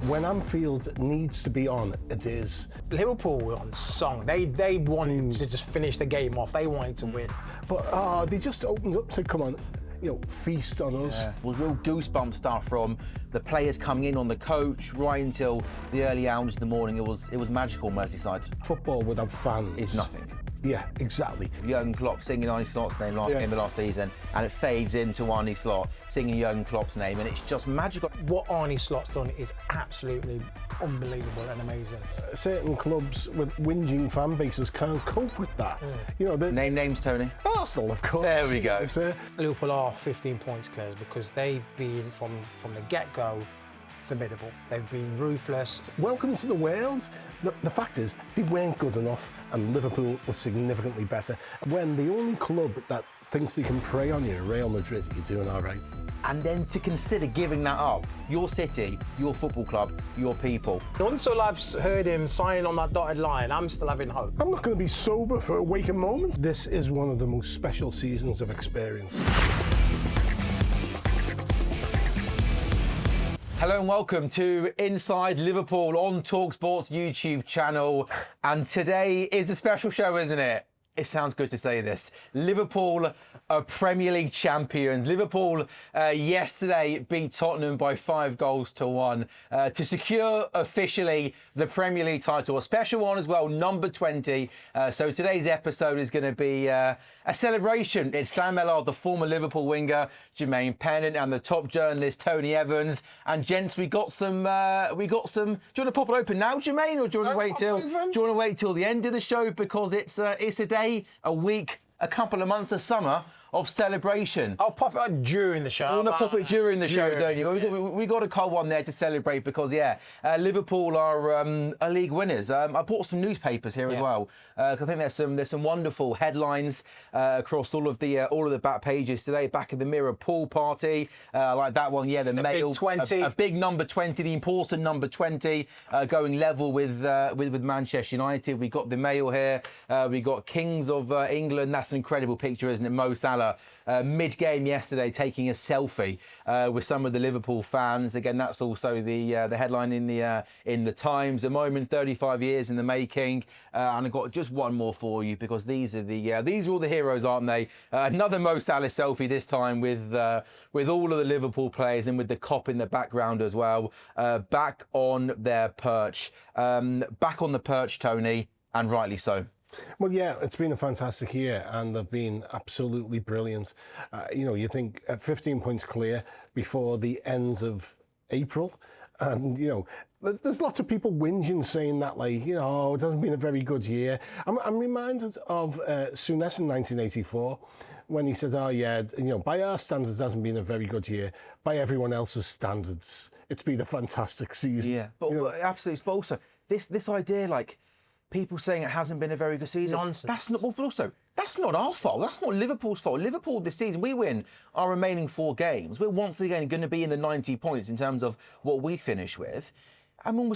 When Anfield needs to be on, it is. Liverpool were on song. They wanted to just finish the game off. They wanted to win. But they just opened up to, come on, feast on us. It was real goosebump stuff from the players coming in on the coach right until the early hours of the morning. It was magical, Merseyside. Football without fans It's nothing. Yeah, exactly. Jurgen Klopp singing Arne Slot's name last game of last season, and it fades into Arne Slot singing Jurgen Klopp's name, and it's just magical. What Arne Slot's done is absolutely unbelievable and amazing. Certain clubs with whinging fan bases can't cope with that. Name names, Tony. Arsenal, of course. There we go. Liverpool are 15 points clear because they've been from the get-go formidable. They've been ruthless. Welcome to the world. The fact is, they weren't good enough, and Liverpool was significantly better. When the only club that thinks they can prey on you, Real Madrid, you're doing all right. And then to consider giving that up, your city, your football club, your people. Until I've heard him signing on that dotted line, I'm still having hope. I'm not going to be sober for a waking moment. This is one of the most special seasons of experience. Hello and welcome to Inside Liverpool on talkSPORT's YouTube channel. And today is a special show, isn't it? It sounds good to say this. Liverpool are Premier League champions. Liverpool yesterday beat Tottenham by 5-1 to secure officially the Premier League title. A special one as well, number 20. So today's episode is going to be a celebration. It's Sam Ellard, the former Liverpool winger, Jermaine Pennant, and the top journalist Tony Evans. And gents, we got some. Do you want to pop it open now, Jermaine, or do you want to wait till? Do you want to wait till the end of the show because it's a day, a week, a couple of months of summer of celebration. I'll pop it up during the show. You want to pop it during the show, don't you? We got a cold one there to celebrate because, Liverpool are league winners. I bought some newspapers here as well. I think there's some wonderful headlines across all of the back pages today. Back in the Mirror pool party, like that one. Yeah, the Mail, big 20, a big number 20, the important number 20, going level with Manchester United. We got the Mail here. We got Kings of England. That's an incredible picture, isn't it? Mo Salah mid-game yesterday taking a selfie with some of the Liverpool fans. Again, that's also the headline in the Times. A moment 35 years in the making. And I've got just one more for you because these are all the heroes, aren't they? Another Mo Salah selfie, this time with all of the Liverpool players and with the cop in the background as well. Back on their perch. Back on the perch, Tony, and rightly so. Well, yeah, it's been a fantastic year and they've been absolutely brilliant. You think 15 points clear before the end of April. And, there's lots of people whinging saying that, it hasn't been a very good year. I'm reminded of Souness in 1984 when he says, by our standards, it hasn't been a very good year. By everyone else's standards, it's been a fantastic season. Yeah, but absolutely. But also, this idea, people saying it hasn't been a very good season. Nonsense. That's not our fault. That's not Liverpool's fault. Liverpool this season, we win our remaining 4 games. We're once again going to be in the 90 points in terms of what we finish with.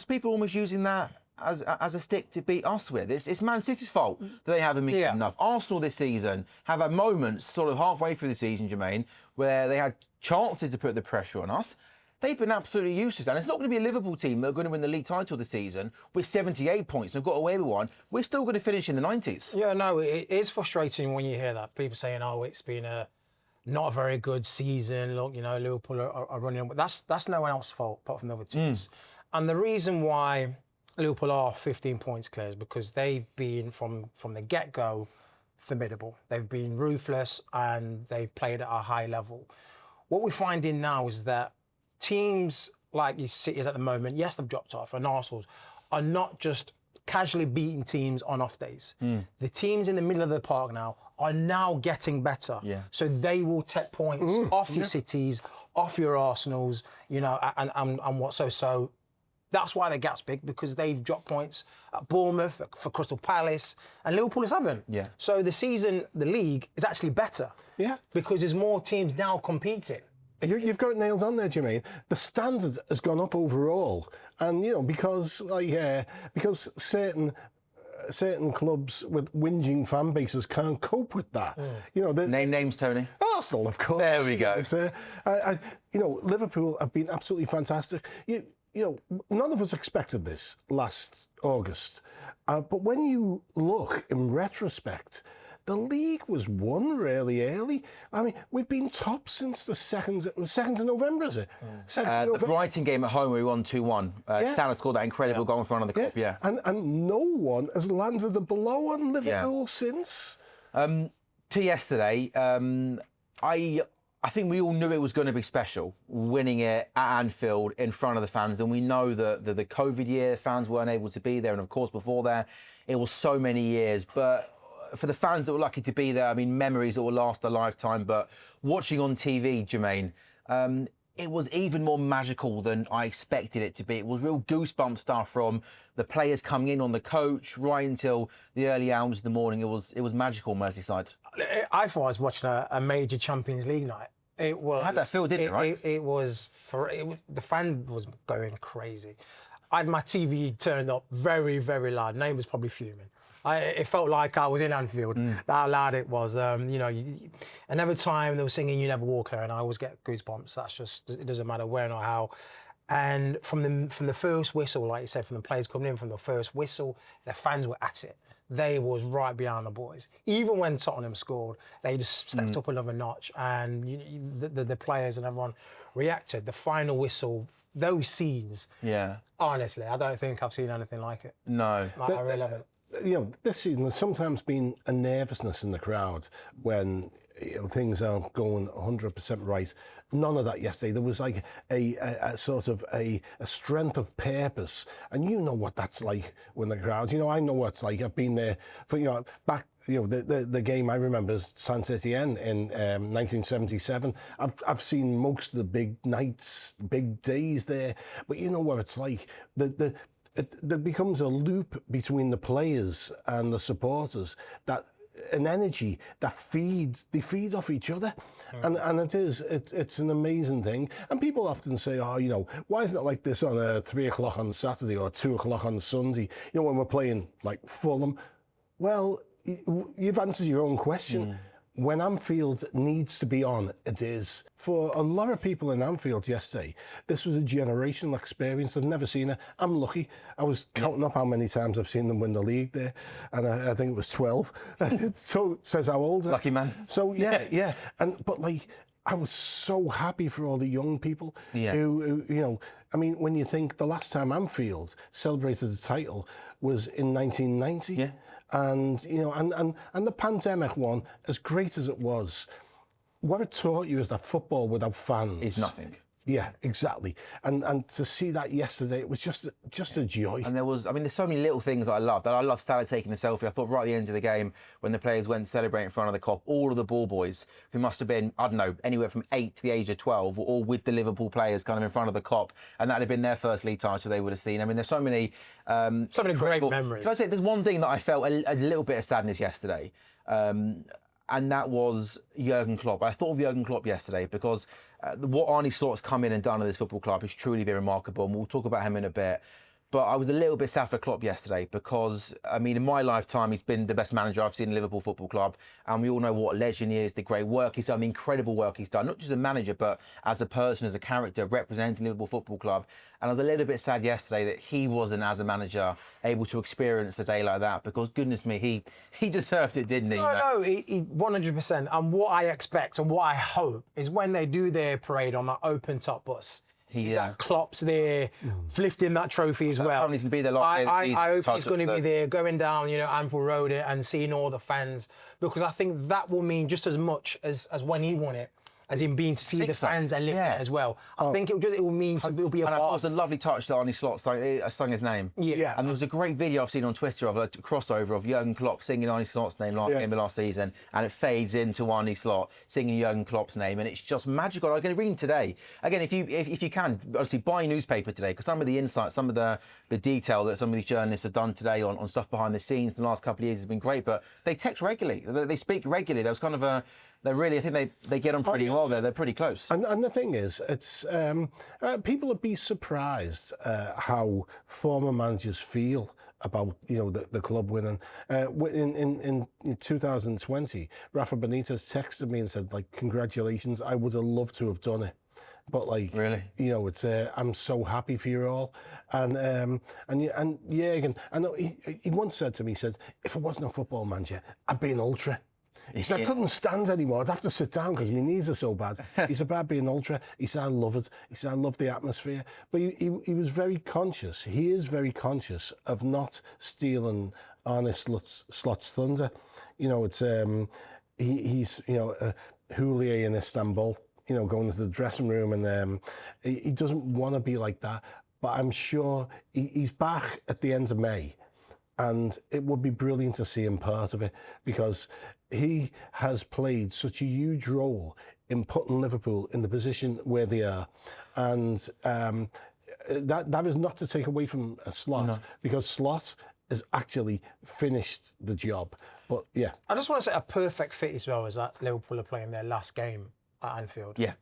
People almost using that as a stick to beat us with. It's Man City's fault that they haven't been good enough. Arsenal this season have had moments sort of halfway through the season, Jermaine, where they had chances to put the pressure on us. They've been absolutely useless. And it's not going to be a Liverpool team that are going to win the league title this season with 78 points and have got away with one. We're still going to finish in the 90s. Yeah, no, it is frustrating when you hear that. People saying, it's been not a very good season. Look, Liverpool are running. But that's no one else's fault apart from the other teams. And the reason why Liverpool are 15 points clear is because they've been, from the get-go, formidable. They've been ruthless and they've played at a high level. What we're finding now is that teams like your Cities at the moment, yes, they've dropped off, and Arsenal's are not just casually beating teams on off days. The teams in the middle of the park now are now getting better. Yeah. So they will take points off your Cities, off your Arsenals, and what so. That's why the gap's big, because they've dropped points at Bournemouth, for Crystal Palace, and Liverpool is haven't. Yeah. So the league is actually better. Yeah. Because there's more teams now competing. You've got nails on there, Jermaine. The standard has gone up overall, and because certain clubs with whinging fan bases can't cope with that. Name names, Tony. Arsenal, of course. There we go. Liverpool have been absolutely fantastic. none of us expected this last August. But when you look in retrospect, the league was won really early. I mean, we've been top since the 2nd of November, is it? 2nd of The November. Brighton game at home, we won 2-1. Salah scored that incredible goal in front of the Klopp, yeah. And no one has landed a blow on Liverpool since. To yesterday, I think we all knew it was going to be special, winning it at Anfield in front of the fans. And we know that the COVID year, fans weren't able to be there. And of course, before that, it was so many years. But for the fans that were lucky to be there, I mean, memories that will last a lifetime. But watching on TV, Jermaine, it was even more magical than I expected it to be. It was real goosebump stuff from the players coming in on the coach right until the early hours of the morning. It was magical, Merseyside. I thought I was watching a major Champions League night. It was. Had that feel, didn't it? Right? The fan was going crazy. I had my TV turned up very, very loud. Name was probably fuming. It felt like I was in Anfield. How loud it was. And every time they were singing "You Never Walk Alone," I always get goosebumps. That's just, it doesn't matter when or how. And from the first whistle, like you said, from the players coming in, from the first whistle, the fans were at it. They was right behind the boys. Even when Tottenham scored, they just stepped up another notch, and the players and everyone reacted. The final whistle, those scenes. Yeah. Honestly, I don't think I've seen anything like it. No. I really haven't. This season there's sometimes been a nervousness in the crowd when things aren't going 100% right. None of that yesterday. There was like a sort of a strength of purpose, and you know what that's like when the crowd. I know what it's like. I've been there for back. The game I remember is Saint Etienne in 1977. I've seen most of the big nights, big days there, but you know what it's like. There becomes a loop between the players and the supporters, that an energy that they feed off each other. And it's an amazing thing. And people often say, why isn't it like this on 3 o'clock on Saturday or 2 o'clock on Sunday, when we're playing like Fulham? Well, you've answered your own question. When Anfield needs to be on, it is. For a lot of people in Anfield yesterday, this was a generational experience. I've never seen it. I'm lucky. I was counting up how many times I've seen them win the league there, and I think it was 12. So says how old. Lucky man. So yeah. But I was so happy for all the young people who I mean, when you think the last time Anfield celebrated the title was in 1990. Yeah. And and the pandemic one, as great as it was, what it taught you is that football without fans is nothing. Yeah, exactly. And to see that yesterday, it was just a joy. And there's so many little things that I loved. I loved Salah taking the selfie. I thought right at the end of the game, when the players went to celebrate in front of the Kop, all of the ball boys, who must have been, I don't know, anywhere from 8 to the age of 12, were all with the Liverpool players kind of in front of the Kop. And that had been their first league title they would have seen. I mean, there's so many great memories. Can I say, there's one thing that I felt a little bit of sadness yesterday. And that was Jurgen Klopp. I thought of Jurgen Klopp yesterday because what Arne Slot's come in and done at this football club has truly been remarkable, and we'll talk about him in a bit. But I was a little bit sad for Klopp yesterday because, I mean, in my lifetime, he's been the best manager I've seen in Liverpool Football Club. And we all know what a legend he is, the great work he's done, the incredible work he's done, not just as a manager, but as a person, as a character, representing Liverpool Football Club. And I was a little bit sad yesterday that he wasn't, as a manager, able to experience a day like that because, goodness me, he deserved it, didn't he? No, he 100%. And what I expect and what I hope is when they do their parade on that open top bus, Klopp's there, lifting that trophy as well. He's going to be there. I hope he's going to be there, going down, Anfield Road and seeing all the fans, because I think that will mean just as much as when he won it, as in being to see the fans and lift it as well. I think it will mean it'll be a part. And it was a lovely touch that Arne Slot sung his name. Yeah. And there was a great video I've seen on Twitter of a crossover of Jurgen Klopp singing Arne Slot's name game of last season, and it fades into Arne Slot singing Jurgen Klopp's name, and it's just magical. I'm going to read today. Again, if you can, obviously buy a newspaper today, because some of the insights, some of the detail that some of these journalists have done today on stuff behind the scenes in the last couple of years has been great, but they text regularly. They speak regularly. There was kind of a... I think they get on pretty well there. They're pretty close. And the thing is, it's people would be surprised how former managers feel about the club winning. In 2020, Rafa Benitez texted me and said, congratulations, I would have loved to have done it. But like, really, you know, it's I'm so happy for you all, and Jurgen, I know he once said to me, he said, if I wasn't a football manager, I'd be an ultra. He said, I couldn't stand anymore. I'd have to sit down because my knees are so bad. He said, I'd be an ultra. He said, I love it. He said, I love the atmosphere. But he was very conscious. He is very conscious of not stealing Arne Slot's thunder. You know, it's he's you know Houllier in Istanbul. You know, going to the dressing room, and he doesn't want to be like that. But I'm sure he's back at the end of May, and it would be brilliant to see him part of it, because he has played such a huge role in putting Liverpool in the position where they are, and that is not to take away from Slot, because Slot has actually finished the job. But yeah, I just want to say a perfect fit as well is that Liverpool are playing their last game at Anfield. yeah.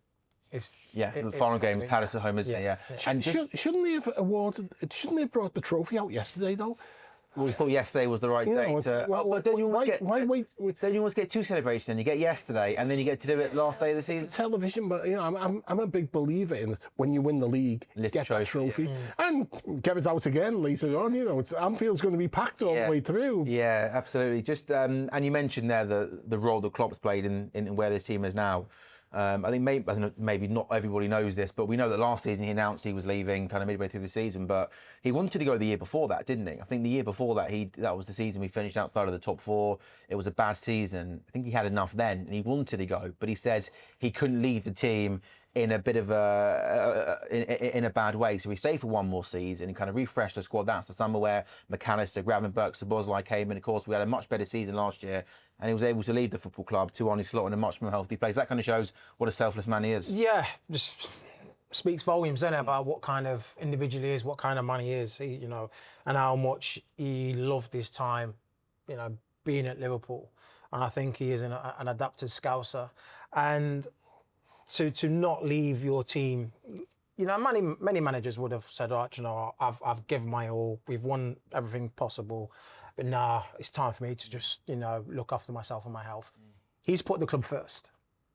The final game, Palace at home, isn't it? Yeah. And shouldn't they have awarded? Shouldn't they have brought the trophy out yesterday though? well, we thought yesterday was the right date. But then you why wait? Then you almost get two celebrations. You get yesterday, and then you get to do it last day of the season. Television, but you know, I'm a big believer in when you win the league, Lift get that trophy, trophy and get it out again later on. You know, Anfield's going to be packed all the way through. Yeah, absolutely. Just and you mentioned there the role that Klopp's played in where this team is now. I think maybe not everybody knows this, but we know that last season he announced he was leaving kind of midway through the season, but he wanted to go the year before that, didn't he? I think the year before that, that was the season we finished outside of the top four. It was a bad season. I think he had enough then, and he wanted to go, but he said he couldn't leave the team in a bit of in a bad way. So he stayed for one more season and kind of refreshed the squad. That's the summer where McAllister, Gravenberch, Szoboszlai came in. Of course, we had a much better season last year, and he was able to lead the football club to Arne Slot in a much more healthy place. That kind of shows what a selfless man he is. Yeah, just speaks volumes, doesn't it, about what kind of individual he is, what kind of man he is, you know, and how much he loved his time, you know, being at Liverpool. And I think he is an adapted Scouser. And to not leave your team, you know, many managers would have said, right, you know, I've given my all, we've won everything possible, but nah, it's time for me to just, you know, look after myself and my health. He's put the club first.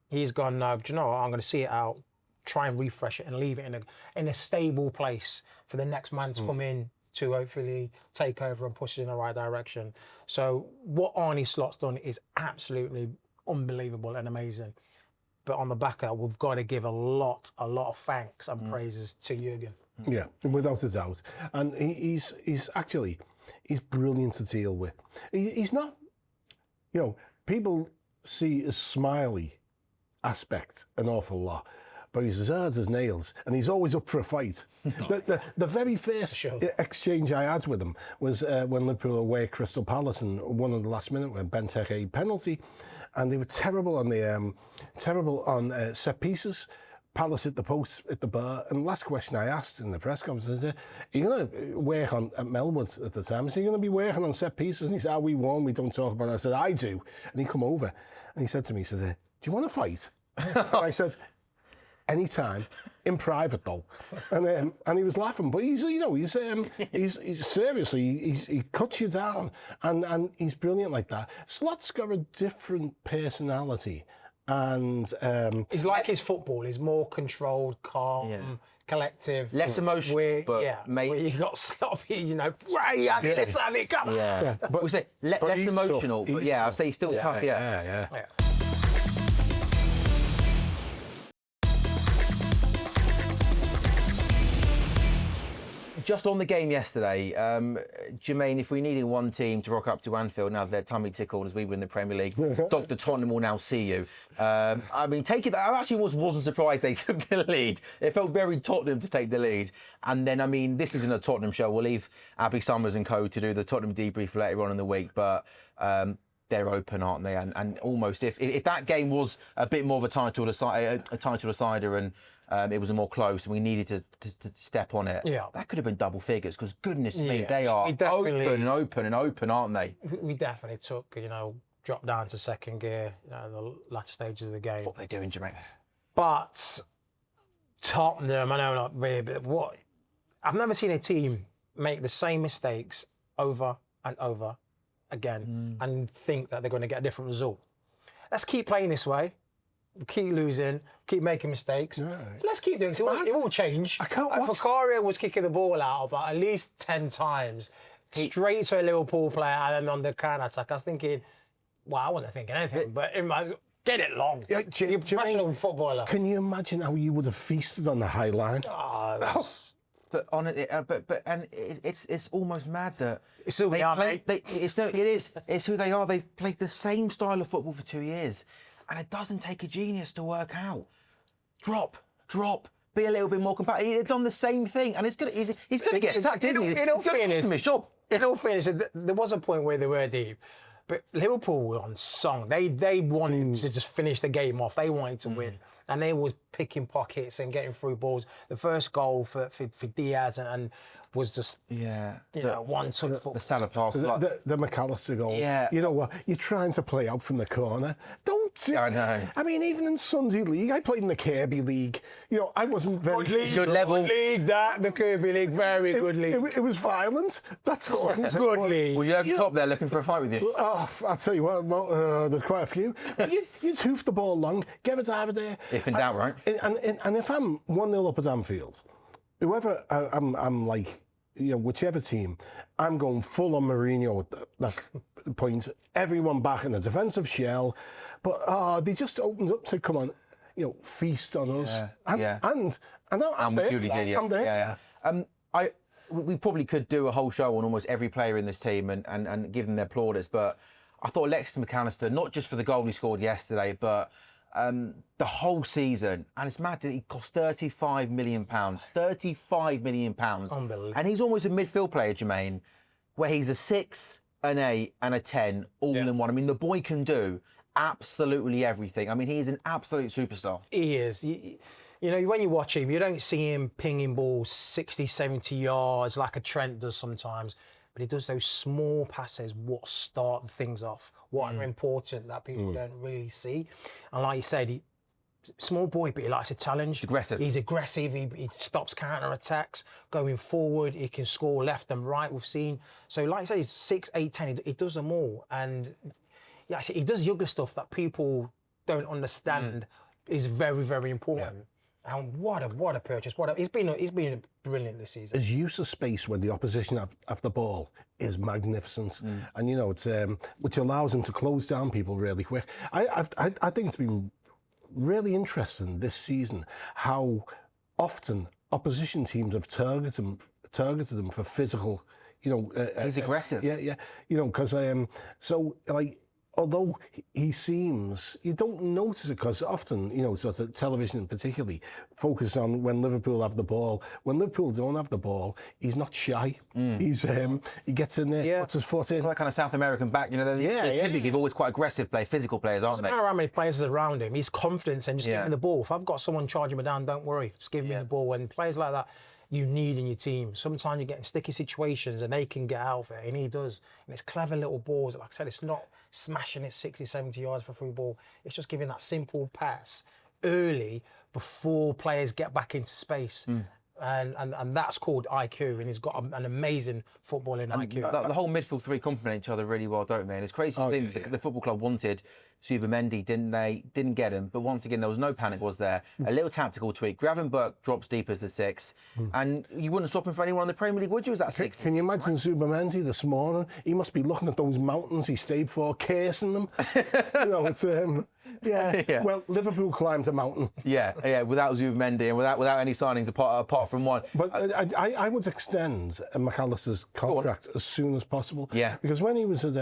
He's gone, no, do you know what, I'm going to see it out, try and refresh it and leave it in a stable place for the next man to come in to hopefully take over and push it in the right direction. So what Arne Slot's done is absolutely unbelievable and amazing. But on the back of that, we've got to give a lot of thanks and praises to Jurgen. Yeah, without a doubt. And he's brilliant to deal with. He's not, you know, people see his smiley aspect an awful lot, but he's as hard as nails, and he's always up for a fight. The very first exchange I had with him was when Liverpool were away at Crystal Palace, and one of the last minute when Benteke penalty, and they were terrible on set pieces. Palace hit the post, hit the bar, and the last question I asked in the press conference is, are you going to work on, at Melwood at the time, is he going to be working on set pieces? And he said, we won, we don't talk about it. I said, I do. And he come over, and he said to me, he says, do you want to fight? And I said, anytime, in private though. And he was laughing, but he's, you know, he's seriously, he cuts you down, and he's brilliant like that. Slot's got a different personality. And he's like his football. He's more controlled, calm, collective, less emotional. But where you got sloppy, you know. Let's have it, come on. Yeah, but we say less emotional. But yeah, I'd say he's still tough. Yeah. Just on the game yesterday, Jermaine, if we needed one team to rock up to Anfield now their tummy tickled as we win the Premier League, Dr. Tottenham will now see you. I mean, I actually wasn't surprised they took the lead. It felt very Tottenham to take the lead. And then, I mean, this isn't a Tottenham show. We'll leave Abby Summers and co to do the Tottenham debrief later on in the week. But they're open, aren't they? And almost, if that game was a bit more of a title decider and it was a more close, and we needed to step on it. Yeah, that could have been double figures. Because goodness me, they are open, aren't they? We definitely took, you know, dropped down to second gear, you know, in the latter stages of the game. What are they doing, Jermaine? But Tottenham, I know not really, but what I've never seen a team make the same mistakes over and over again and think that they're going to get a different result. Let's keep playing this way. keep losing, keep making mistakes. Let's keep doing it. It will change. I can't watch. Vicario was kicking the ball out about at least 10 times, straight to a Liverpool player, and then on the counter attack. I was thinking, well, I wasn't thinking anything, but in my get it long. You're a professional footballer. Can you imagine how you would have feasted on the high line? But on it, it's almost mad that It's who they are, mate. It's who they are. They've played the same style of football for 2 years, and it doesn't take a genius to work out. Drop, be a little bit more compact. He's done the same thing, and he's gonna get sacked, isn't he? In all fairness, his job. In all fairness, there was a point where they were deep, but Liverpool were on song. They wanted to just finish the game off. They wanted to win. And they was picking pockets and getting through balls. The first goal for Diaz and was just one ton of football. The Salah pass, the McAllister goal. Yeah. You know what? You're trying to play out from the corner. Don't. I know. I mean, even in Sunday League, I played in the Kirby League. You know, I wasn't very good level. League, the Kirby League, very good league. It was violent. That's all. It's good league. Well, you have top there looking for a fight with you. Oh, I'll tell you what, there's quite a few. You just hoof the ball long, get it out of there. If in doubt, right? And if I'm 1-0 up at Anfield, whoever I'm like, you know, whichever team, I'm going full on Mourinho at that point. Everyone back in the defensive shell, but they just opened up to come on, you know, feast on us. And I'm there. We probably could do a whole show on almost every player in this team and give them their plaudits, but I thought Alexis McAllister, not just for the goal he scored yesterday, but the whole season, and it's mad that he cost £35 million. £35 million. Unbelievable. And he's almost a midfield player, Jermaine, where he's a 6, an 8, and a 10 all in one. I mean, the boy can do absolutely everything. I mean, he is an absolute superstar. He is. You know, when you watch him, you don't see him pinging balls 60, 70 yards like a Trent does sometimes, but he does those small passes what start things off, what are important that people don't really see. And like you said, small boy, but he likes a challenge. He's aggressive. He's aggressive. He stops counter-attacks, going forward. He can score left and right, we've seen. So like I said, he's 6, 8, 10. He does them all. And yeah, he does younger stuff that people don't understand is very, very important. Yeah. And what a purchase! He's been brilliant this season. His use of space when the opposition have the ball is magnificent, and you know it's which allows him to close down people really quick. I think it's been really interesting this season how often opposition teams have targeted him for physical. You know, he's aggressive. Yeah. You know, because so like. Although he seems, you don't notice it because often, you know, sort of television particularly focus on when Liverpool have the ball. When Liverpool don't have the ball, he's not shy. He gets in there, puts his foot in. That kind of South American back, you know, they're always quite aggressive physical players, aren't they? Doesn't matter how many players are around him, he's confident and just give him the ball. If I've got someone charging me down, don't worry, just give me the ball. And players like that, you need in your team. Sometimes you get in sticky situations and they can get out of it, and he does. And it's clever little balls. Like I said, it's not smashing it 60, 70 yards for a through ball. It's just giving that simple pass early before players get back into space. And that's called IQ, and he's got an amazing footballing IQ. The whole midfield three complement each other really well, don't they? And it's crazy to think the football club wanted Zubimendi, didn't they? Didn't get him. But once again, there was no panic, was there? A little tactical tweak. Gravenberch drops deep as the 6. And you wouldn't swap him for anyone in the Premier League, would you? Was that 6? Can you imagine Zubimendi this morning? He must be looking at those mountains he stayed for, cursing them. You know, it's well, Liverpool climbed a mountain. Without Zubimendi and without any signings apart from one. But I would extend McAllister's contract as soon as possible. Yeah. Because when he was at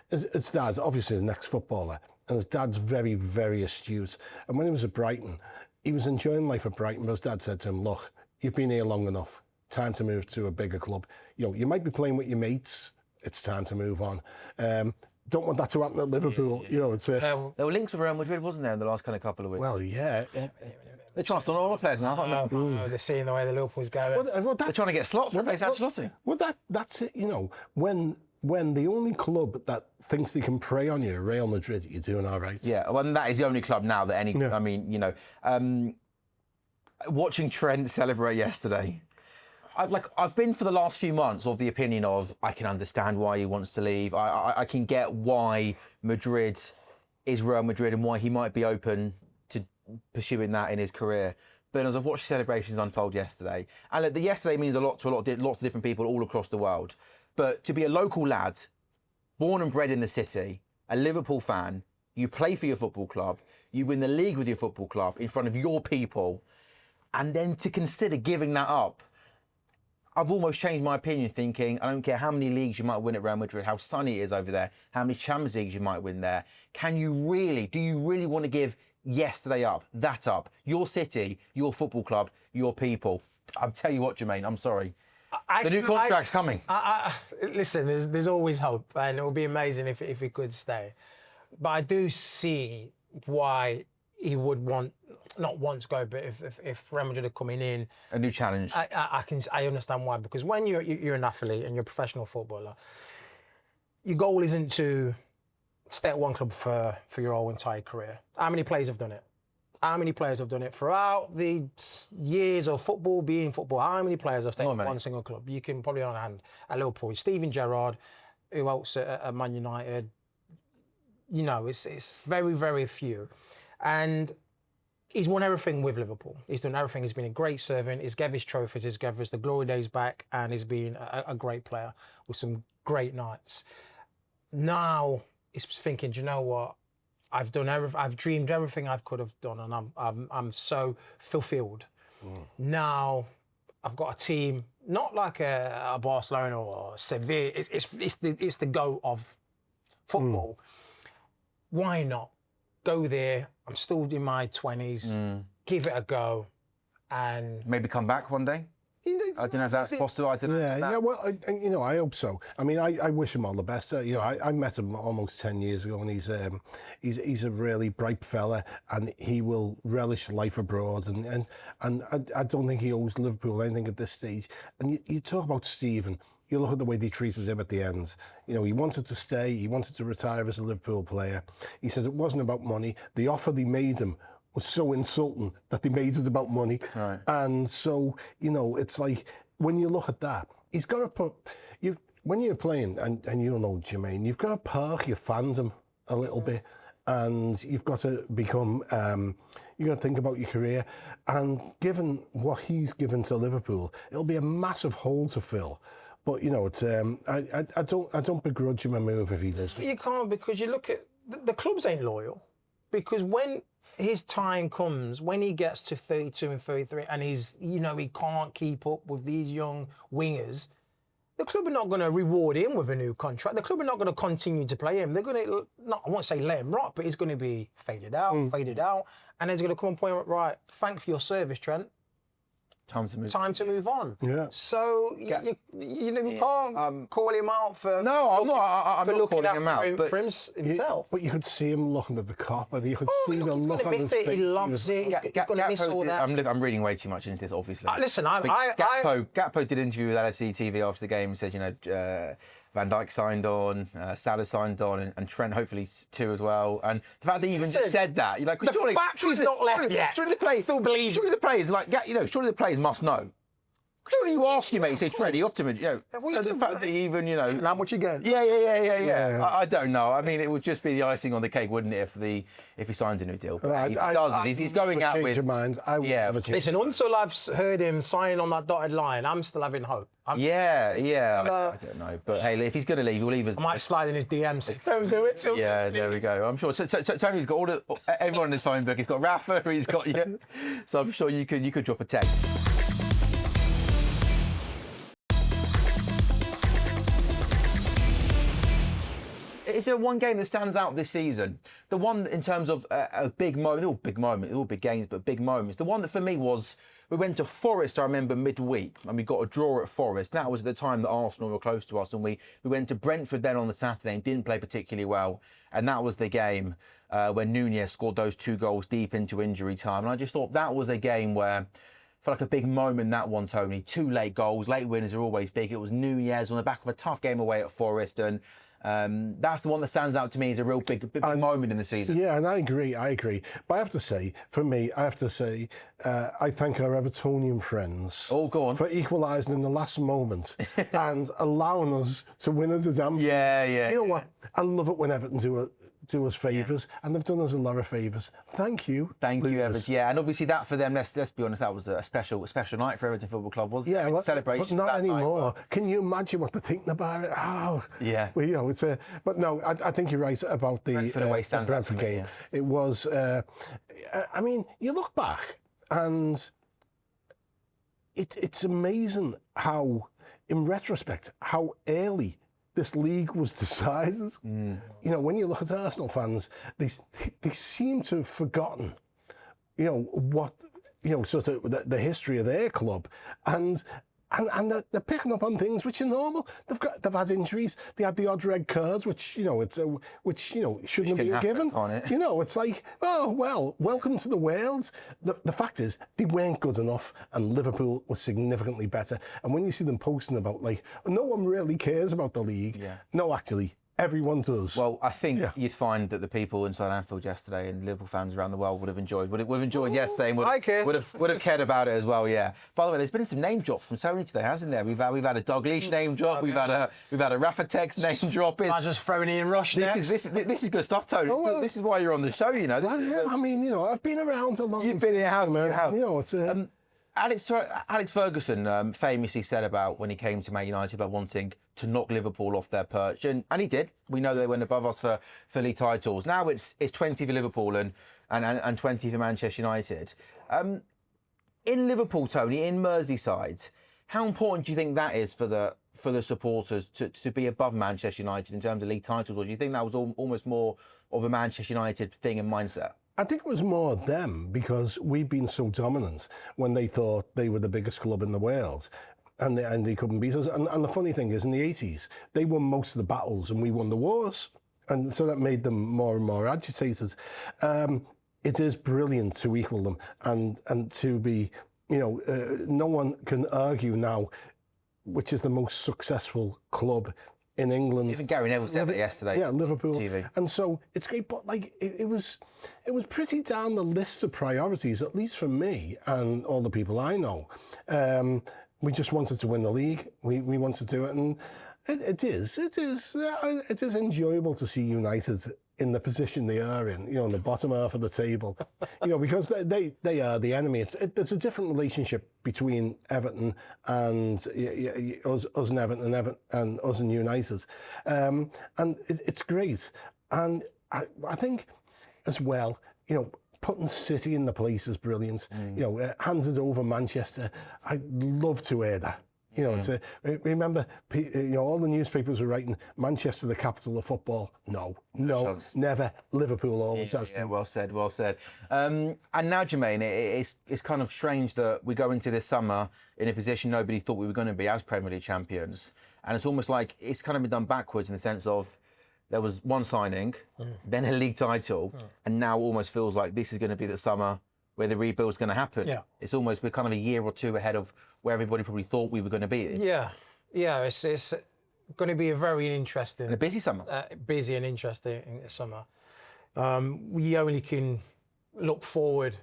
his dad's, obviously his next footballer, and his dad's very, very astute. And when he was at Brighton, he was enjoying life at Brighton, but his dad said to him, look, you've been here long enough. Time to move to a bigger club. You know, you might be playing with your mates. It's time to move on. Don't want that to happen at Liverpool. You know, it's there were links with Real Madrid, wasn't there, in the last kind of couple of weeks? Well, yeah. They're trying to all the players now. They're seeing the way the Liverpool's going. They're trying to get slots for replace Ancelotti. Well, that's it. You know, when the only club that thinks they can prey on you, Real Madrid, you're doing all right. Yeah, well, and that is the only club now that any. I mean, you know, watching Trent celebrate yesterday. I've been for the last few months of the opinion of I can understand why he wants to leave. I can get why Madrid is Real Madrid and why he might be open to pursuing that in his career. But as I've watched the celebrations unfold yesterday, and look, the yesterday means a lot to lots of different people all across the world. But to be a local lad, born and bred in the city, a Liverpool fan, you play for your football club, you win the league with your football club in front of your people, and then to consider giving that up. I've almost changed my opinion, thinking I don't care how many leagues you might win at Real Madrid, how sunny it is over there, how many Champions Leagues you might win there. Do you really want to give yesterday up, that up, your city, your football club, your people? I'll tell you what, Jermaine, I'm sorry. The new contract's coming. Listen, there's always hope, and it would be amazing if he could stay. But I do see why he would not want to go, but if Real Madrid are coming in, A new challenge. I understand why. Because when you're an athlete and you're a professional footballer, your goal isn't to stay at one club for your whole entire career. How many players have done it? How many players have done it throughout the years of football, being football? How many players have stayed at one single club? You can probably on hand at Liverpool. Steven Gerrard, who else at Man United? You know, it's very, very few. And he's won everything with Liverpool. He's done everything. He's been a great servant. He's gave his trophies. He's gave us the glory days back, and he's been a great player with some great nights. Now he's thinking, do you know what? I've done I've dreamed everything I could have done, and I'm so fulfilled. Now I've got a team, not like a Barcelona or Sevilla. It's the go of football. Why not go there? I'm still in my 20s. Give it a go, and Maybe come back one day. I don't know if that's possible. I don't know. Yeah. Well, I hope so. I mean, I wish him all the best. I met him almost 10 years ago, and he's a really bright fella, and he will relish life abroad. And I don't think he owes Liverpool anything at this stage. And you talk about Steven. You look at the way they treated him at the end. He wanted to stay. He wanted to retire as a Liverpool player. He said it wasn't about money. The offer they made him was so insulting that they made it about money. Right. And so, it's like, when you look at that, he's got to put, when you're playing, and you know, Jermaine, you've got to park your fandom a little bit, and you've got to become, you've got to think about your career. And given what he's given to Liverpool, it'll be a massive hole to fill. But, it's, I don't begrudge him a move if he does. You can't, because you look at, the clubs ain't loyal. Because when his time comes, when he gets to 32 and 33 and he can't keep up with these young wingers, the club are not going to reward him with a new contract. The club are not going to continue to play him. They're going to, I won't say let him rot, but he's going to be faded out. And there's going to come a point, right, thanks for your service, Trent. Time to move on. Yeah. So you can't call him out for. No, I'm not calling him out. For himself. But you could see him looking at the cop, and you could see the look on his face. He loves it. He's going to miss all that. I'm reading way too much into this, obviously. Listen, Gakpo did an interview with LFC TV after the game and said, Van Dijk signed on, Salah signed on, and Trent hopefully too as well. And the fact that he even just said that, you're like, the factory's not left yet. Surely the players still believe. Surely the players surely the players must know. Surely you ask your mate, say, Trent, you optimist, So the fact that he even, And how much you get? Yeah. I don't know. I mean, it would just be the icing on the cake, wouldn't it, if he signed a new deal? But if he doesn't, he's going out with. Your mind. Listen, until I've heard him sign on that dotted line, I'm still having hope. I don't know, but hey, if he's going to leave, he'll leave us. I might slide in his DMs. Don't do it. Yeah, there we go. I'm sure. So Tony's got everyone in his phone book. He's got Rafa. He's got you. So I'm sure you could drop a text. Is there one game that stands out this season? The one in terms of a big moment, all big games, but big moments. The one that for me was, we went to Forest, I remember, midweek, and we got a draw at Forest. That was at the time that Arsenal were close to us, and we went to Brentford then on the Saturday and didn't play particularly well. And that was the game when Nunez scored those 2 goals deep into injury time. And I just thought that was a game where, felt like a big moment, that one, Tony. 2 late goals. Late winners are always big. It was Nunez on the back of a tough game away at Forest, and That's the one that stands out to me as a real big moment in the season. Yeah, and I agree. But I have to say, for me, I thank our Evertonian friends Go on. for equalising in the last moment and allowing us to win as a Anfield. Yeah. You know what? I love it when Everton do us favours, and they've done us a lot of favours. Thank you. Thank you, Everton. Yeah, and obviously that for them, let's be honest, that was a special night for Everton Football Club, wasn't it? Yeah, Celebrations but not that anymore. night. Can you imagine what they're thinking about it? Oh, yeah. Well, you know, it's a. But no, I think you're right about the Brentford game. Yeah. It was. I mean, you look back, and it's amazing how, in retrospect, how early this league was decided. You know, when you look at Arsenal fans, they seem to have forgotten, you know, what, you know, sort of the history of their club, and they're picking up on things which are normal. They've had injuries. They had the odd red cards, which you know shouldn't have been given. You know, it's like, oh well, welcome to the world. The fact is, they weren't good enough, and Liverpool was significantly better. And when you see them posting about like, no one really cares about the league. No, actually, everyone does. Well, I think you'd find that the people inside Anfield yesterday and Liverpool fans around the world would have enjoyed yesterday and would have cared about it as well. Yeah. By the way, there's been some name drops from Tony today, hasn't there? We've had a Dalglish name drop. We've had a Rafa-Tex name drop. I just throwing in Rush next. This is good stuff, Tony. This is why you're on the show. You know. I mean, you know, I've been around a long time. You've been here, man. You have. You know, it's. Alex Ferguson famously said about when he came to Man United about wanting to knock Liverpool off their perch, and he did. We know they went above us for league titles. Now it's 20 for Liverpool and 20 for Manchester United. In Liverpool, Tony, in Merseyside, how important do you think that is for the supporters to be above Manchester United in terms of league titles, or do you think that was almost more of a Manchester United thing and mindset? I think it was more them, because we've been so dominant when they thought they were the biggest club in the world, and they couldn't beat us. And the funny thing is, in the 80s, they won most of the battles and we won the wars. And so that made them more and more agitated. It is brilliant to equal them and to be, you know, no one can argue now which is the most successful club in England. Even Gary Neville said that yesterday. Yeah, Liverpool. TV. And so it's great, but like it was pretty down the list of priorities, at least for me and all the people I know. We just wanted to win the league. We wanted to do it, and it is enjoyable to see United in the position they are in, you know, in the bottom half of the table, you know, because they are the enemy. There's a different relationship between Everton and us and Everton and us and United, and it's great. And I think as well, you know, putting City in the place is brilliant. You know, handed over Manchester. I'd love to hear that. You know, remember, you know, all the newspapers were writing Manchester, the capital of football. No, never. Liverpool always has been. Yeah, well said. And now, Jermaine, it's kind of strange that we go into this summer in a position nobody thought we were going to be as Premier League champions, and it's almost like it's kind of been done backwards in the sense of there was one signing, then a league title, and now almost feels like this is going to be the summer where the rebuild's going to happen. Yeah. It's almost, we're kind of a year or two ahead of where everybody probably thought we were going to be. Yeah, it's going to be a very interesting... And a busy summer. Busy and interesting summer. We only can look forward,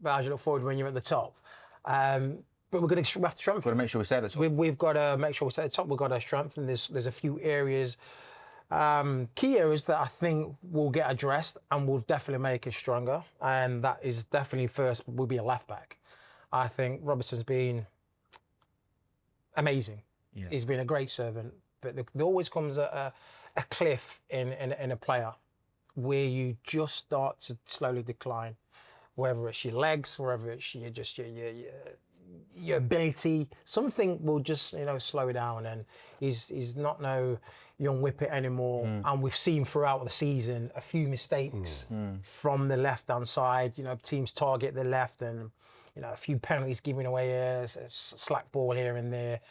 but as you look forward when you're at the top. But we have to strengthen. We've got to make sure we stay at the top. We've got to make sure we stay at the top. We've got to strengthen. There's a few areas, key areas that I think will get addressed and will definitely make us stronger. And that is definitely first will be a left back. I think Robertson's been amazing. Yeah. He's been a great servant, but there always comes a cliff in a player where you just start to slowly decline, whether it's your legs, whether it's your ability. Something will just slow down, and he's not no young whippet anymore. And we've seen throughout the season a few mistakes from the left-hand side. Teams target the left, and a few penalties giving away a slack ball here and there.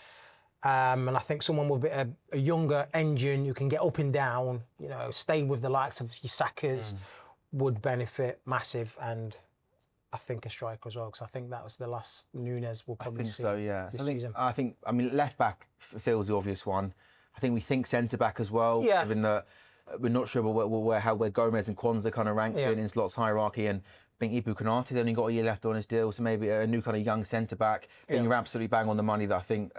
And I think someone with a younger engine who can get up and down, stay with the likes of your Sakas would benefit massive. And I think a striker as well, because I think that was the last Nunes will probably see. So, yeah. This season. I think left back feels the obvious one. I think we think centre-back as well, Yeah. given that we're not sure where Gomez and Kwanzaa kind of ranks in Slot's hierarchy. And I think Ibu Konate's only got a year left on his deal, so maybe a new kind of young centre-back. Then you're absolutely bang on the money that I think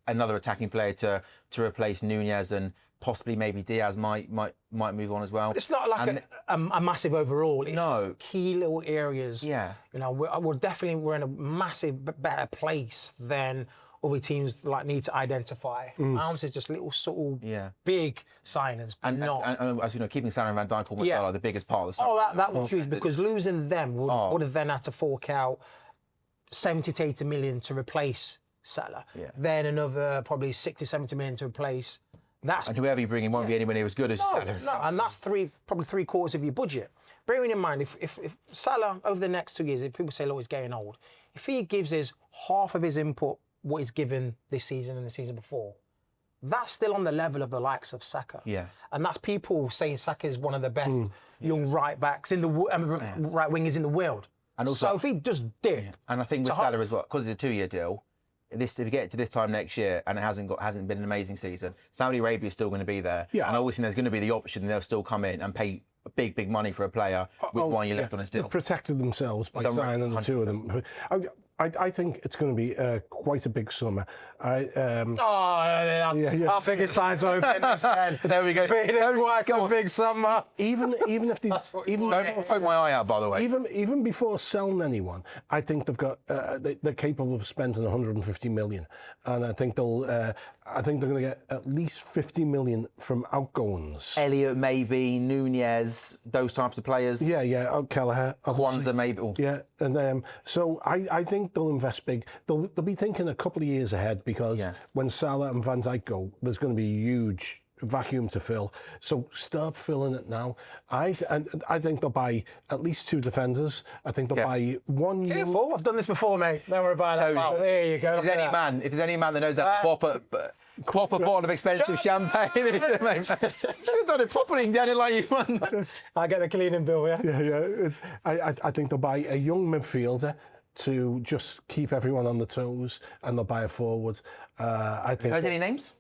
another attacking player to replace Nunez and possibly maybe Diaz might move on as well. It's not like a massive overall. It's No. key little areas. Yeah. You know, we're in a massive better place than other teams like need to identify. Arms is just little sort of big signings, but not. And as you know, keeping Salah and Van Dijk almost felt like the biggest part of the summer. Oh, that was huge because losing them would have then had to fork out 70 to 80 million to replace Salah. Yeah. Then another probably 60, 70 million to replace. And whoever you bring in won't be anywhere near as good as Salah. No, and that's probably three quarters of your budget. Bearing in mind, if Salah over the next 2 years, if people say, look, he's getting old, if he gives us half of his input, what he's given this season and the season before, that's still on the level of the likes of Saka. Yeah. And that's people saying Saka is one of the best young right backs in the right wingers in the world. And also, so if he just dip, and I think with Salah as well, because it's a 2-year deal. If you get to this time next year and it hasn't been an amazing season, Saudi Arabia is still going to be there. Yeah. And I always think there's going to be the option they'll still come in and pay big money for a player with 1 year left on his deal. They've protected themselves by signing the two of them. I think it's going to be quite a big summer. I think it's time to open this then. There we go. Quite a big summer. Even if they don't poke my eye out, by the way. Even before selling anyone, I think they've got they're capable of spending 150 million, and I think they're going to get at least 50 million from outgoings. Elliott, maybe Nunez, those types of players. Yeah. Kelleher, Kwanzaa, maybe. Yeah, and so I think they'll invest big. They'll be thinking a couple of years ahead because when Salah and Van Dijk go, there's going to be a huge vacuum to fill. So start filling it now. I think they'll buy at least 2 defenders. I think they'll buy one. Careful, I've done this before, mate. Don't worry about it. Oh, there you go. If there's any man that knows that proper bottle of expensive champagne. You should have done it properly and done it like you want. I get the cleaning bill, yeah? Yeah. I think they'll buy a young midfielder to just keep everyone on the toes, and they'll buy a forward. I think. Heard any names?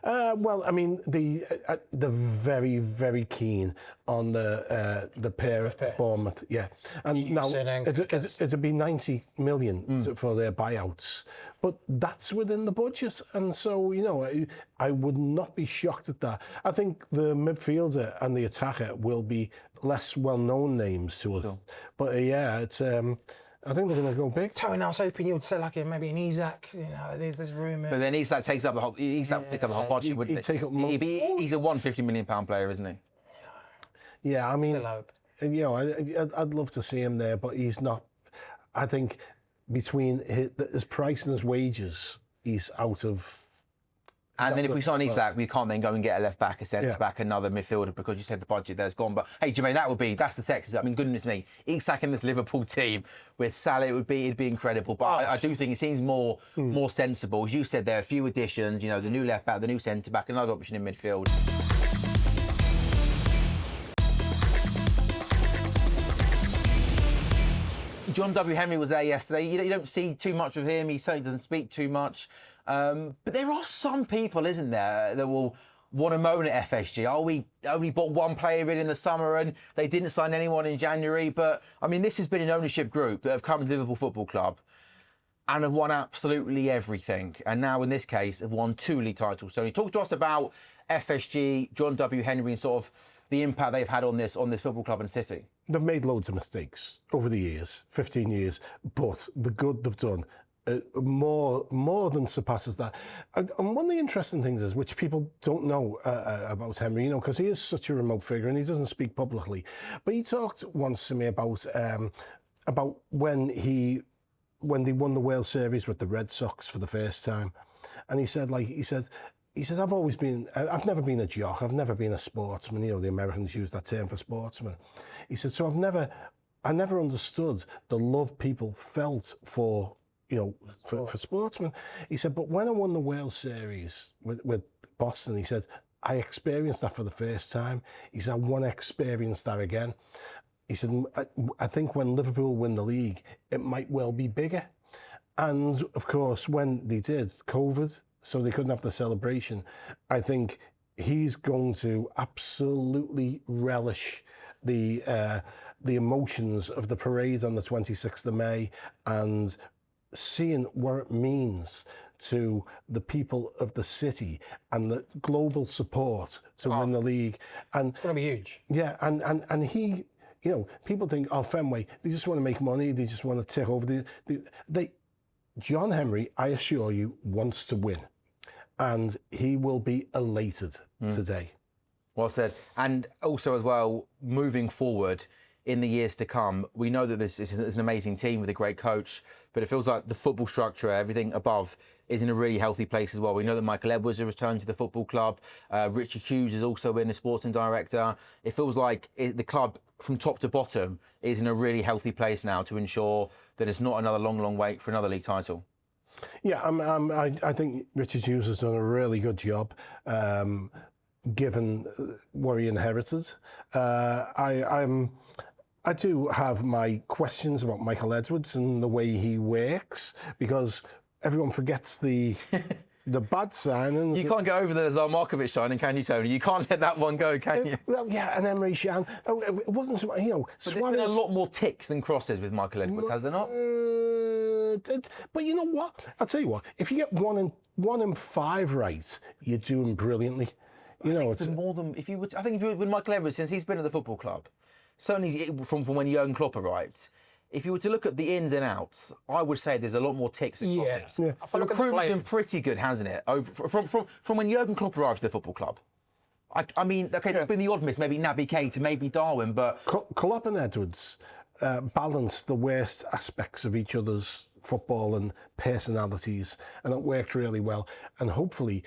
Well, I mean, they're very, very keen on the pair of Bournemouth. Yeah, and now it'd be 90 million for their buyouts, but that's within the budget, and so I would not be shocked at that. I think the midfielder and the attacker will be less well-known names to us, but it's. I think they're going to go big. Tony, I was hoping you would say like maybe an Isak. There's rumour. But then Isak takes up the whole. Isak pick up the whole budget. He's a £150 million player, isn't he? Yeah, I mean, still hope. I'd love to see him there, but he's not. I think between his price and his wages, he's out of. And then if we sign Isak, we can't then go and get a left back, a centre back, another midfielder because you said the budget there's gone. But hey, Jermaine, that's the sexy. I mean, goodness me, Isak in this Liverpool team with Salah, it'd be incredible. But I do think it seems more sensible. As you said, there are a few additions. The new left back, the new centre back, another option in midfield. John W. Henry was there yesterday. You don't see too much of him. He certainly doesn't speak too much. But there are some people, isn't there, that will want to moan at FSG. Oh, we only bought one player in the summer and they didn't sign anyone in January. But, I mean, this has been an ownership group that have come to Liverpool Football Club and have won absolutely everything. And now, in this case, have won 2 league titles. So he talked to us about FSG, John W. Henry, and sort of the impact they've had on this football club and city. They've made loads of mistakes over the years, 15 years, but the good they've done more than surpasses that. And one of the interesting things is, which people don't know about Henry, because he is such a remote figure and he doesn't speak publicly, but he talked once to me about when they won the World Series with the Red Sox for the first time, and he said I've never been a jock, I've never been a sportsman. The Americans use that term for sportsman. He said, so I never understood the love people felt for sportsmen. He said, but when I won the World Series with Boston, he said, I experienced that for the first time. He said, I want to experience that again. He said, I think when Liverpool win the league, it might well be bigger. And of course, when they did, COVID so they couldn't have the celebration. I think he's going to absolutely relish the emotions of the parade on the 26th of May and seeing what it means to the people of the city and the global support to win the league. And It's going to be huge. yeah, and he, you know, people think, oh, Fenway, they just want to make money, they just want to tick over. John Henry, I assure you, wants to win. And he will be elated today. Well said. And also as well, moving forward in the years to come, we know that this is an amazing team with a great coach, but it feels like the football structure, everything above, is in a really healthy place as well. We know that Michael Edwards has returned to the football club. Richard Hughes is also in as sporting director. It feels like the club, from top to bottom, is in a really healthy place now to ensure that it's not another long wait for another league title. Yeah, I think Richard Hughes has done a really good job, given what he inherited. I do have my questions about Michael Edwards and the way he works, because everyone forgets the bad signings. You can't get over the Lazar Markovic signing, can you, Tony? You can't let that one go, can you? Well, yeah, and Emre Can. Oh, it wasn't so, you know. But there's been a lot more ticks than crosses with Michael Edwards, has there not? But you know what? I'll tell you what. If you get one in five right, you're doing brilliantly. You know, it's more than if you would. I think if you with Michael Edwards, since he's been at the football club, certainly from when Jurgen Klopp arrived. If you were to look at the ins and outs, I would say there's a lot more ticks than crosses. Yeah. The recruitment's been pretty good, hasn't it? From when Jurgen Klopp arrived to the football club. I mean, okay, there's been the odd miss, maybe Naby Keita, maybe Darwin, but Klopp and Edwards balanced the worst aspects of each other's football and personalities, and it worked really well. And hopefully,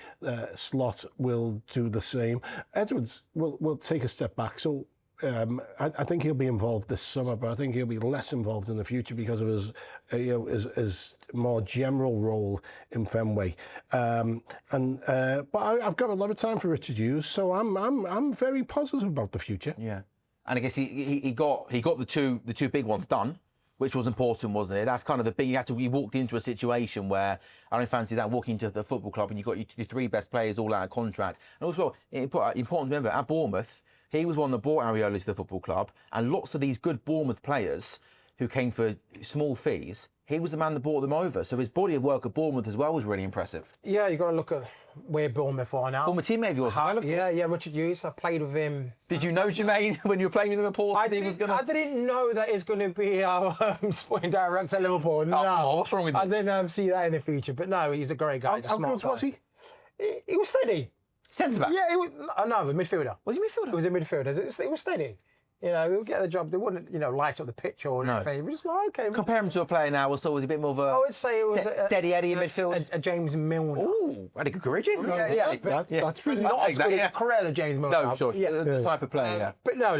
Slot will do the same. Edwards will take a step back. So I think he'll be involved this summer, but I think he'll be less involved in the future because of his more general role in Fenway. But I've got a lot of time for Richard Hughes, so I'm very positive about the future. yeah. And I guess he got the two big ones done, which was important, wasn't it? That's kind of the big. You walked into a situation where I don't fancy that, walking into the football club and you got your three best players all out of contract. And also important to remember, at Bournemouth, he was one that brought Areola to the football club, and lots of these good Bournemouth players who came for small fees, he was the man that brought them over. So his body of work at Bournemouth as well was really impressive. Yeah, you've got to look at where Bournemouth are now. Former teammate of yours, well, Yeah, Richard Hughes. I played with him. Did you know Jermaine when you were playing with him at Paul? I didn't know that he's going to be our sporting director at Liverpool. No, what's wrong with you? I didn't see that in the future. But no, he's a great guy. He's a How smart good guy. was he? He was steady. Centre back? Yeah, he was. No, the midfielder. Was he midfielder? He was a midfielder. It was steady. You know, he'll get the job. They wouldn't, light up the pitch or anything. He was just like, okay. Compare him to a player now, so was he a bit more of a I would say it was steady Eddie in midfield? a James Milner. Ooh, had a good career, James Milner. Yeah, That's pretty. Not I'll as take good that, as career as James Milner. No, sure. Yeah. The type of player, yeah. But no,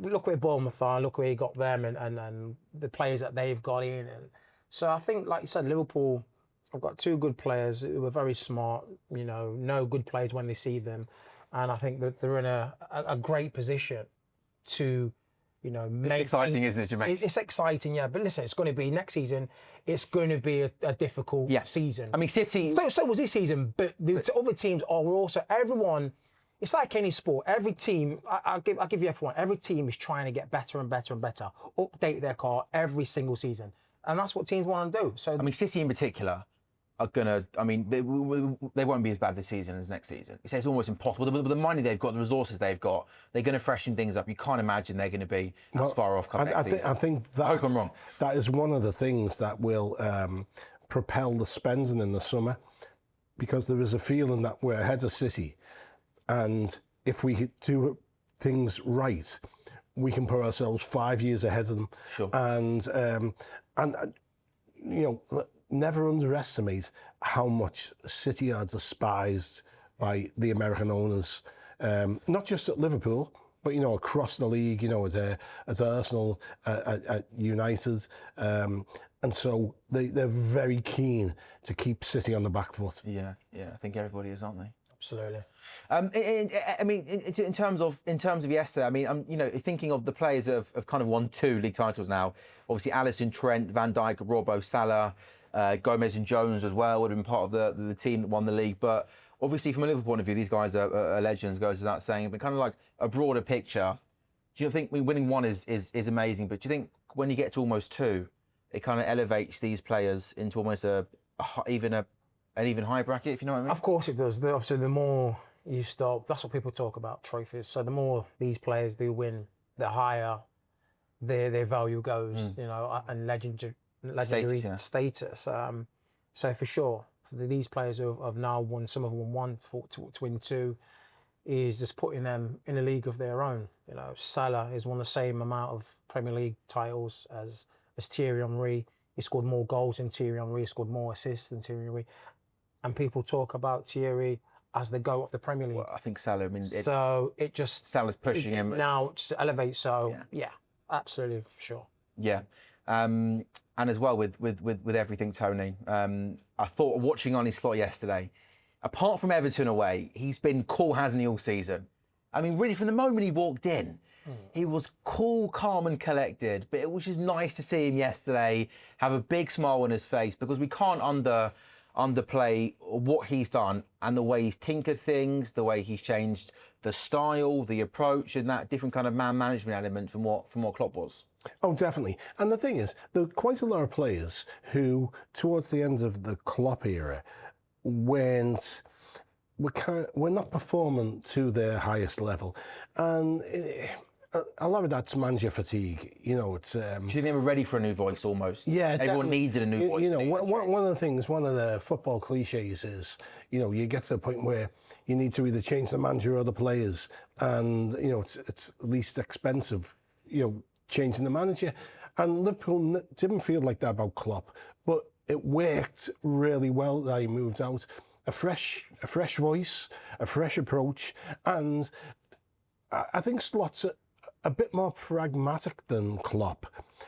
look where Bournemouth are, look where he got them and the players that they've got in. And so I think, like you said, Liverpool have got two good players who are very smart, know good players when they see them. And I think that they're in a great position to, make... It's exciting, isn't it, Jermaine? It's exciting, yeah. But listen, it's going to be next season. It's going to be a difficult season. I mean, City... So was this season, but the other teams are also... Everyone... It's like any sport. Every team, I'll give you F1, every team is trying to get better and better and better, update their car every single season. And that's what teams want to do. So, I mean, City in particular are going to... I mean, they won't be as bad this season as next season. It's almost impossible. With the money they've got, the resources they've got, they're going to freshen things up. You can't imagine they're going to be as far off next season. I think that... I hope I'm wrong. That is one of the things that will propel the spending in the summer, because there is a feeling that we're ahead of City. And if we do things right, we can put ourselves 5 years ahead of them. Sure. And never underestimate how much City are despised by the American owners, not just at Liverpool, but across the league. At Arsenal, at United, and so they're very keen to keep City on the back foot. Yeah. I think everybody is, aren't they? absolutely. I mean, in terms of yesterday, I mean, I'm thinking of the players that have kind of won 2 league titles now. Obviously, Allister, Trent, Van Dijk, Robbo, Salah. Gomez and Jones as well would have been part of the team that won the league. But obviously, from a Liverpool point of view, these guys are legends, goes without saying. But kind of like a broader picture, do you think winning one is amazing? But do you think when you get to almost two, it kind of elevates these players into almost an even higher bracket, if you know what I mean? Of course it does. Obviously, the more you stop, that's what people talk about, trophies. So the more these players do win, the higher their value goes, you know, and legendary status. So for sure, these players who have now won, some have won one, to win two, is just putting them in a league of their own. You know, Salah has won the same amount of Premier League titles as Thierry Henry. He scored more goals than Thierry Henry. He scored more assists than Thierry Henry. And people talk about Thierry as the GOAT of the Premier League. Well, I think Salah, so it just... Salah's pushing him. Now, just elevates, so yeah, absolutely, for sure. Yeah. And as well with everything, Tony, I thought watching on his slot yesterday, apart from Everton away, he's been cool, hasn't he, all season? I mean, really, from the moment he walked in, he was cool, calm and collected, but it was just nice to see him yesterday have a big smile on his face, because we can't underplay what he's done and the way he's tinkered things, the way he's changed the style, the approach, and that different kind of man management element from what Klopp was. Oh, definitely. And the thing is, there are quite a lot of players who, towards the end of the Klopp era, were not performing to their highest level. And a lot of that's manager fatigue. You know, it's... Do you think they were ready for a new voice almost? Yeah, everyone definitely. needed a new voice. You know, one of the things, one of the football cliches is, you know, you get to the point where you need to either change the manager or the players, and you know, it's least expensive, you know, changing the manager. And Liverpool didn't feel like that about Klopp, but it worked really well that he moved out. A fresh voice, a fresh approach, and I think Slot's a bit more pragmatic than Klopp.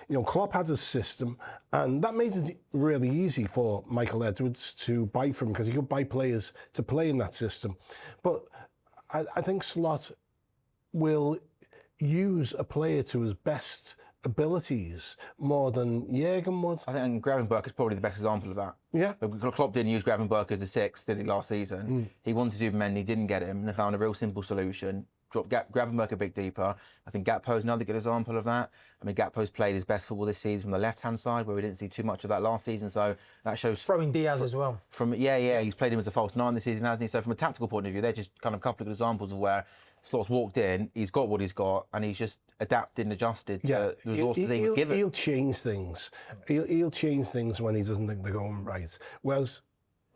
You know, Klopp had his system, and that made it really easy for Michael Edwards to buy from, because he could buy players to play in that system. But I think Slot will use a player to his best abilities more than Jurgen would. I think Gravenberch is probably the best example of that. Yeah. Klopp didn't use Gravenberch as the sixth, did he, last season? He wanted to do Mendy, didn't get him, and they found a real simple solution. Drop Gravenberch a bit deeper. I think Gakpo's another good example of that. I mean, Gakpo's played his best football this season from the left-hand side, where we didn't see too much of that last season. So that shows... Throwing Diaz as well. He's played him as a false nine this season, hasn't he? So from a tactical point of view, they're just kind of a couple of examples of where Slot's walked in, he's got what he's got, and he's just adapted and adjusted to the resources he was given. He'll change things. He'll change things when he doesn't think they're going right. Whereas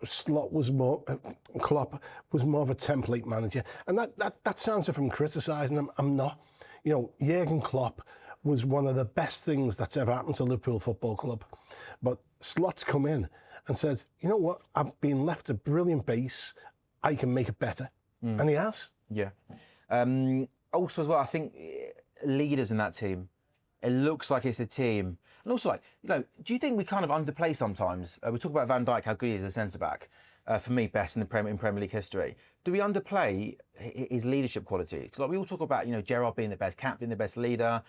Klopp was more of a template manager, and that sounds like I'm criticising him. I'm not. You know, Jurgen Klopp was one of the best things that's ever happened to Liverpool Football Club, but Slot's come in and says, you know what, I've been left a brilliant base, I can make it better, and he has. Yeah. Also as well, I think leaders in that team, it looks like it's a team. And also, like, you know, do you think we kind of underplay sometimes? We talk about Van Dijk, how good he is as a centre-back. For me, best in Premier League history. Do we underplay his leadership qualities? Because like, we all talk about, you know, Gerrard being the best captain, the best leader.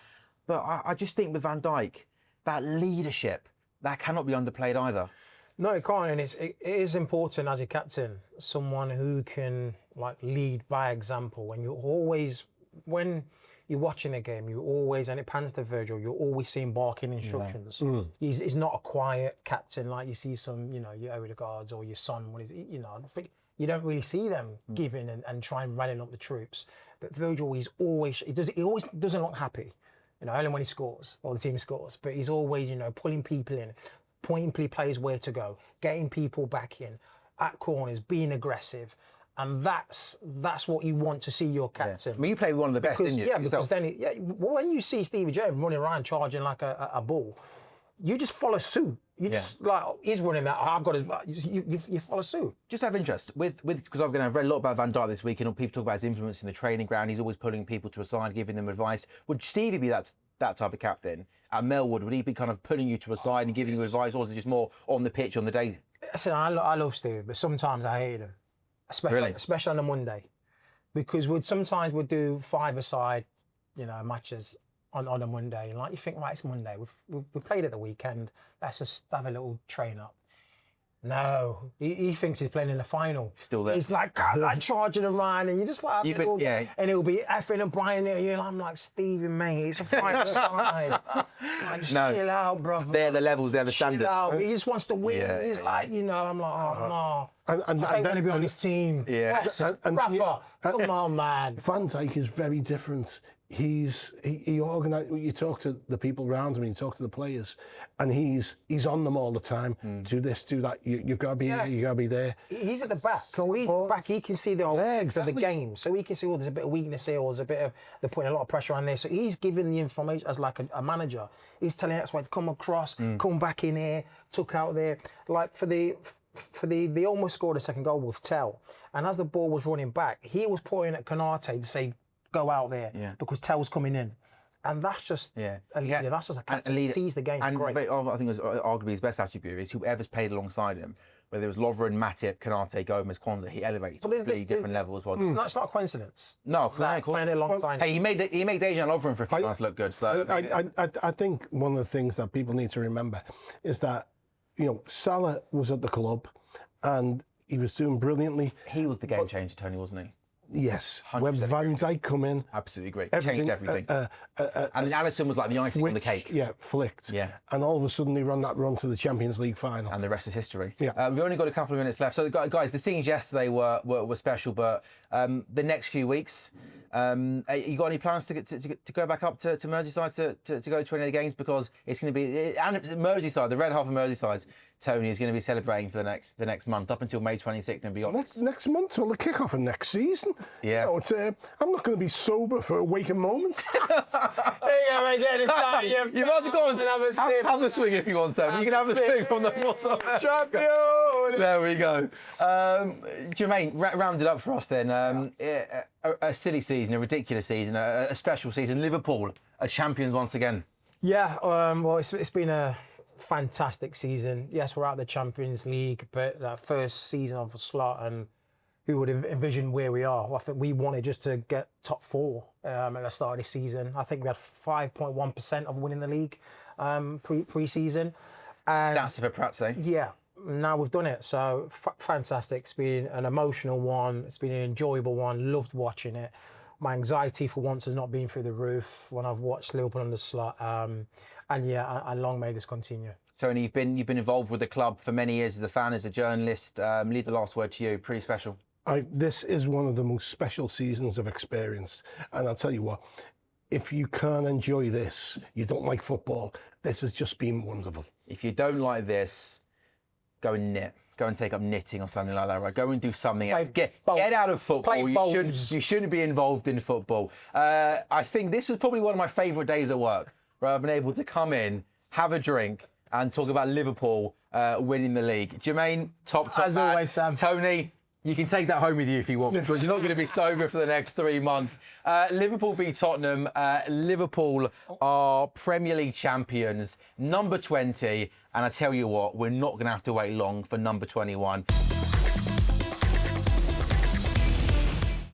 But I just think with Van Dijk, that leadership, that cannot be underplayed either. No, it can't, and it is important as a captain, someone who can like lead by example. When you're watching a game, you always, and it pans to Virgil, you're always seeing barking instructions. He's not a quiet captain like you see some, you know, your Odegaards or your son. You know, you don't really see them giving and try and rallying up the troops. But Virgil, he always doesn't look happy, you know, only when he scores or the team scores. But he's always, you know, pulling people in, pointing players where to go, getting people back in, at corners, being aggressive. And that's what you want to see your captain. Yeah. I mean, you played with one of the best, didn't you? Yeah, because then when you see Stevie J running around charging like a bull, you just follow suit. You just like, he's running that. I've got his. You follow suit. Just have interest because I've read a lot about Van Dijk this week, and people talk about his influence in the training ground. He's always pulling people to a side, giving them advice. Would Stevie be that type of captain at Melwood? Would he be kind of pulling you to a side and giving you advice, or is it just more on the pitch on the day? Listen, I love Stevie, but sometimes I hate him. Especially on a Monday, because sometimes we'd do five-a-side, you know, matches on a Monday, and like you think, right, it's Monday, we've played at the weekend, let's just have a little train up. No, he thinks he's playing in the final. Still there. He's like charging around, and you're just like, and it'll be effing and Brian there. And I'm like, Stevie, mate, it's a fight side. Like, just chill out, brother. They're the levels, they're the standards. Out. He just wants to win. Yeah. He's like, I'm like, oh no. And I don't want to be on this team. Yeah. Yes, Rafa, come on, man. Van Dijk is very different. He organised. You talk to the people around him, you talk to the players, and he's on them all the time. Do this, do that. You've got to be here. You got to be there. He's at the back. He's at the back. He can see the legs of the game, so he can see. There's a bit of weakness here, or there's a bit of they're putting a lot of pressure on there. So he's giving the information as like a manager. He's telling that's why to come across, come back in here, took out there. Like they almost scored a second goal with Tell, and as the ball was running back, he was pointing at Canate to say, go out there because Tell's coming in. And that's just a leader. That's just a captain. He sees the game. And great. I think it was arguably his best attribute is whoever's played alongside him, whether it was Lovren, Matip, Canate, Gomez, Kwanzaa, he elevates to a completely different level as well. No, it's not a coincidence. No, playing alongside. Hey, he made Dejan Lovren for a few months look good. So I think one of the things that people need to remember is that Salah was at the club and he was doing brilliantly. He was the game changer, Tony, wasn't he? Yes, when Van Dijk come in, absolutely great, changed everything. And Allister was like the icing on the cake. Yeah, flicked. Yeah, and all of a sudden they run that run to the Champions League final, and the rest is history. Yeah, we've only got a couple of minutes left. So, guys, the scenes yesterday were special, but the next few weeks, you got any plans to go back up to Merseyside to go to any of the games, because it's going to be and Merseyside, the red half of Merseyside's Tony is going to be celebrating for the next month up until May 26th and beyond. Next month till the kick-off of next season. Yeah. I'm not going to be sober for a waking moment. There you go, mate. You've got to go on and have a swing if you want, Tony. You can have a swing from the bottom. Champion! There we go. Jermaine, round it up for us then. A silly season, a ridiculous season, a special season. Liverpool are champions once again. Yeah, well, it's been a fantastic season. Yes, we're out of the Champions League, but that first season of a slot, and who would have envisioned where we are? Well, I think we wanted just to get top four at the start of the season. I think we had 5.1% of winning the league pre-season. Stats for Pratt saying. Yeah, now we've done it. So fantastic. It's been an emotional one. It's been an enjoyable one. Loved watching it. My anxiety for once has not been through the roof when I've watched Liverpool on the slot. And long may this continue. Tony, you've been involved with the club for many years as a fan, as a journalist. Leave the last word to you. Pretty special. This is one of the most special seasons I've experienced. And I'll tell you what, if you can't enjoy this, you don't like football, this has just been wonderful. If you don't like this, go and knit. Go and take up knitting or something like that, right? Go and do something else. Get out of football. You shouldn't be involved in football. I think this is probably one of my favourite days at work, where I've been able to come in, have a drink, and talk about Liverpool winning the league. Jermaine, top as man. always, Sam. Tony, you can take that home with you if you want, because you're not going to be sober for the next 3 months. Liverpool beat Tottenham. Liverpool are Premier League champions, number 20. And I tell you what, we're not going to have to wait long for number 21.